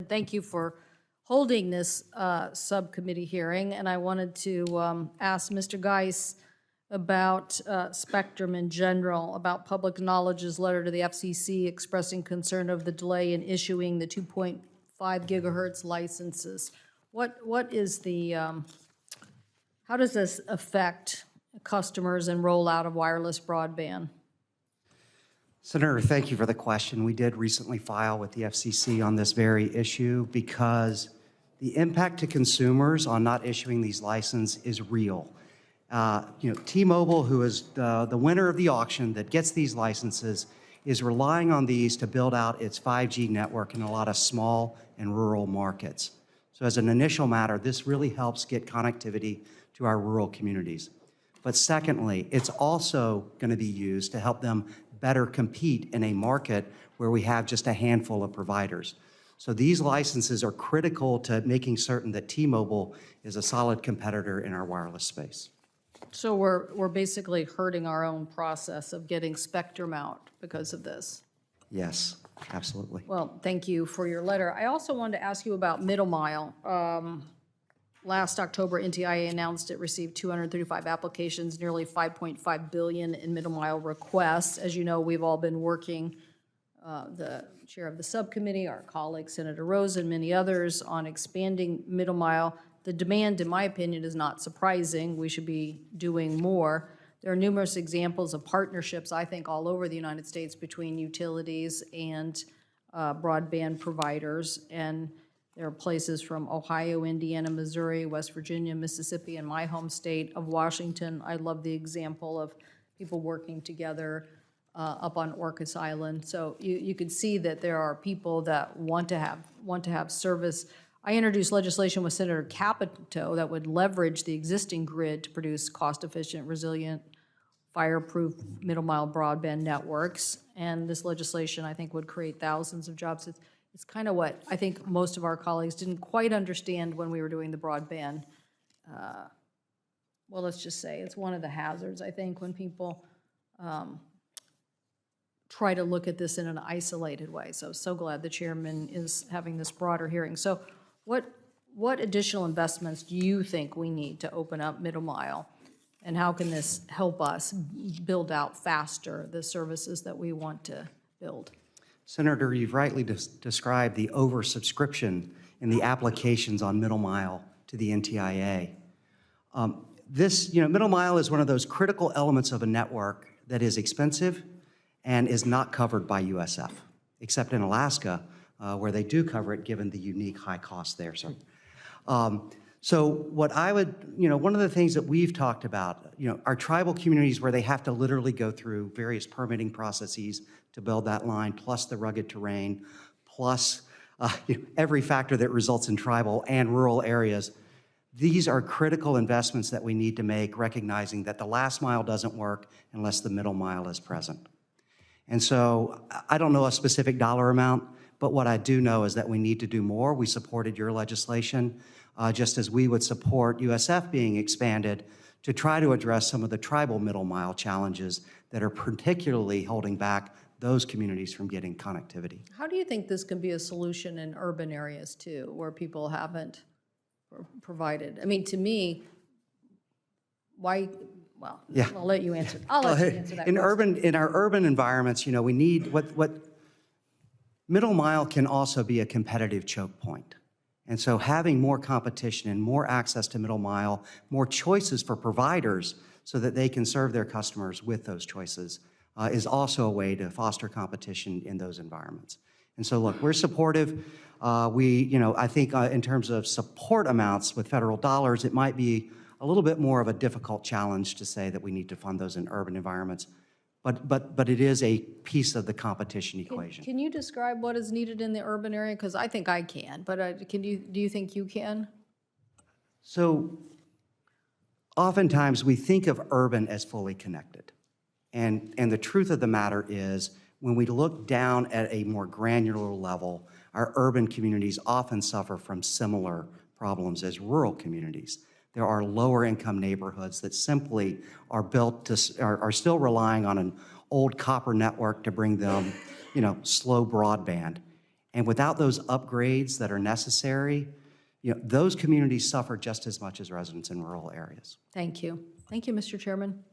thank you for holding this subcommittee hearing. And I wanted to ask Mr. Geis about spectrum in general, about Public Knowledge's letter to the FCC expressing concern of the delay in issuing the 2.5 gigahertz licenses. What is the, how does this affect customers and rollout of wireless broadband? Senator, thank you for the question. We did recently file with the FCC on this very issue because the impact to consumers on not issuing these licenses is real. T-Mobile, who is the winner of the auction that gets these licenses, is relying on these to build out its 5G network in a lot of small and rural markets. So as an initial matter, this really helps get connectivity to our rural communities. But secondly, it's also going to be used to help them better compete in a market where we have just a handful of providers. So these licenses are critical to making certain that T-Mobile is a solid competitor in our wireless space. So we're basically hurting our own process of getting spectrum out because of this. Yes, absolutely. Well, thank you for your letter. I also wanted to ask you about middle mile. Last October, NTIA announced it received 235 applications, nearly 5.5 billion in middle mile requests. As you know, we've all been working, the chair of the subcommittee, our colleague Senator Rose, and many others on expanding middle mile. The demand, in my opinion, is not surprising. We should be doing more. There are numerous examples of partnerships, I think, all over the United States between utilities and broadband providers. And there are places from Ohio, Indiana, Missouri, West Virginia, Mississippi, and my home state of Washington. I love the example of people working together up on Orcas Island. So you can see that there are people that want to have service. I introduced legislation with Senator Capito that would leverage the existing grid to produce cost-efficient, resilient, fireproof middle-mile broadband networks. And this legislation, I think, would create thousands of jobs. It's kind of what I think most of our colleagues didn't quite understand when we were doing the broadband. Well, let's just say it's one of the hazards, I think, when people try to look at this in an isolated way. So glad the chairman is having this broader hearing. So what additional investments do you think we need to open up middle mile? And how can this help us build out faster the services that we want to build? Senator, you've rightly described the oversubscription in the applications on middle mile to the NTIA. Middle mile is one of those critical elements of a network that is expensive and is not covered by USF, except in Alaska, where they do cover it, given the unique high cost there. So what I would, one of the things that we've talked about, our tribal communities where they have to literally go through various permitting processes to build that line, plus the rugged terrain, plus every factor that results in tribal and rural areas. These are critical investments that we need to make, recognizing that the last mile doesn't work unless the middle mile is present. And so I don't know a specific dollar amount, but what I do know is that we need to do more. We supported your legislation, just as we would support USF being expanded to try to address some of the tribal middle mile challenges that are particularly holding back those communities from getting connectivity. How do you think this can be a solution in urban areas too, where people haven't provided? I mean, to me, why? Well, yeah. I'll let you answer. I'll let you answer that. In our urban environments, we need what middle mile can also be a competitive choke point. And so having more competition and more access to middle mile, more choices for providers so that they can serve their customers with those choices is also a way to foster competition in those environments. And so look, we're supportive. I think in terms of support amounts with federal dollars, it might be a little bit more of a difficult challenge to say that we need to fund those in urban environments. But it is a piece of the competition equation. Can you describe what is needed in the urban area? Because I think I can, but do you think you can? So oftentimes we think of urban as fully connected. And the truth of the matter is, when we look down at a more granular level, our urban communities often suffer from similar problems as rural communities. There are lower income neighborhoods that simply are are still relying on an old copper network to bring them, slow broadband. And without those upgrades that are necessary, those communities suffer just as much as residents in rural areas. Thank you. Thank you, Mr. Chairman.